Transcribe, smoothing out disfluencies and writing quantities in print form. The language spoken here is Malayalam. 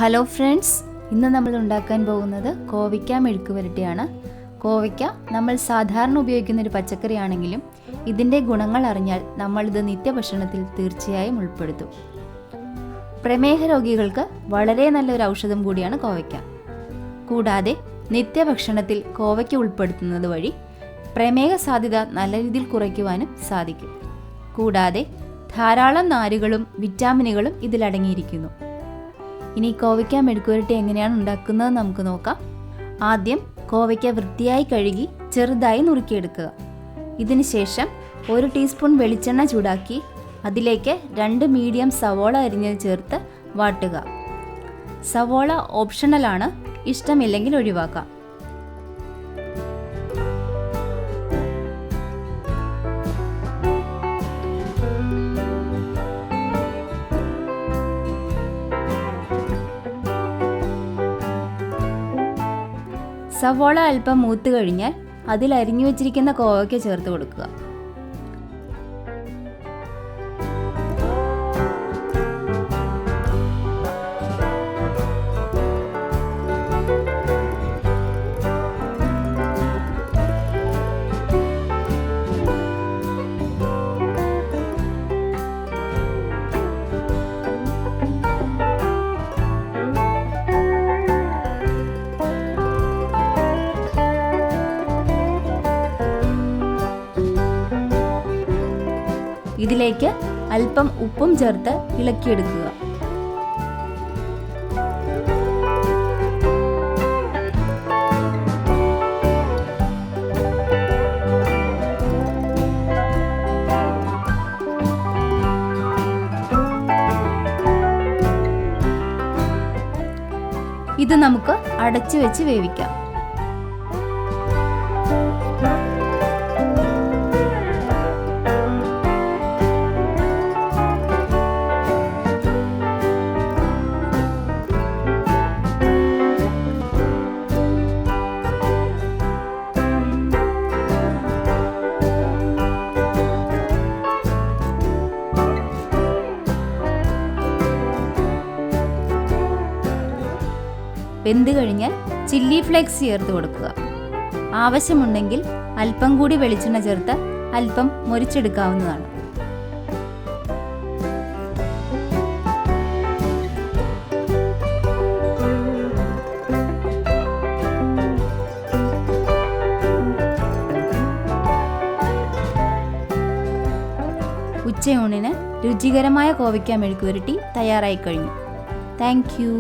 ഹലോ ഫ്രണ്ട്സ്, ഇന്ന് നമ്മൾ ഉണ്ടാക്കാൻ പോകുന്നത് കോവയ്ക്ക മെഴുക്ക് പുരട്ടിയാണ്. കോവയ്ക്ക നമ്മൾ സാധാരണ ഉപയോഗിക്കുന്ന ഒരു പച്ചക്കറിയാണെങ്കിലും ഇതിൻ്റെ ഗുണങ്ങൾ അറിഞ്ഞാൽ നമ്മളിത് നിത്യഭക്ഷണത്തിൽ തീർച്ചയായും ഉൾപ്പെടുത്തും. പ്രമേഹ രോഗികൾക്ക് വളരെ നല്ലൊരു ഔഷധം കൂടിയാണ് കോവയ്ക്ക. കൂടാതെ നിത്യഭക്ഷണത്തിൽ കോവയ്ക്ക ഉൾപ്പെടുത്തുന്നത് വഴി പ്രമേഹ സാധ്യത നല്ല രീതിയിൽ കുറയ്ക്കുവാനും സാധിക്കും. കൂടാതെ ധാരാളം നാരുകളും വിറ്റാമിനുകളും ഇതിലടങ്ങിയിരിക്കുന്നു. ഇനി കോവയ്ക്ക മെഴുക്ക് പുരട്ടി എങ്ങനെയാണ് ഉണ്ടാക്കുന്നത് നമുക്ക് നോക്കാം. ആദ്യം കോവയ്ക്ക വൃത്തിയായി കഴുകി ചെറുതായി നുറുക്കിയെടുക്കുക. ഇതിന് ശേഷം 1 ടീസ്പൂൺ വെളിച്ചെണ്ണ ചൂടാക്കി അതിലേക്ക് 2 മീഡിയം സവോള അരിഞ്ഞത് ചേർത്ത് വാട്ടുക. സവോള ഓപ്ഷണലാണ്, ഇഷ്ടമില്ലെങ്കിൽ ഒഴിവാക്കാം. സവോള അല്പം മൂത്ത് കഴിഞ്ഞാൽ അതിൽ അരിഞ്ഞു വെച്ചിരിക്കുന്ന കോവയ്ക്ക ചേർത്ത് കൊടുക്കുക. ഇതിലേക്ക് അല്പം ഉപ്പും ചേർത്ത് ഇളക്കിയെടുക്കുക. ഇത് നമുക്ക് അടച്ചു വെച്ച് വേവിക്കാം. വെന്ത് കഴിഞ്ഞാൽ ചില്ലി ഫ്ലേക്സ് ചേർത്ത് കൊടുക്കുക. ആവശ്യമുണ്ടെങ്കിൽ അല്പം കൂടി വെളിച്ചെണ്ണ ചേർത്ത് അല്പം മൊരിച്ചെടുക്കാവുന്നതാണ്. ഉച്ചയൂണിന് രുചികരമായ കോവയ്ക്ക മെഴുക്ക് പുരട്ടി തയ്യാറായി കഴിഞ്ഞു. Thank you.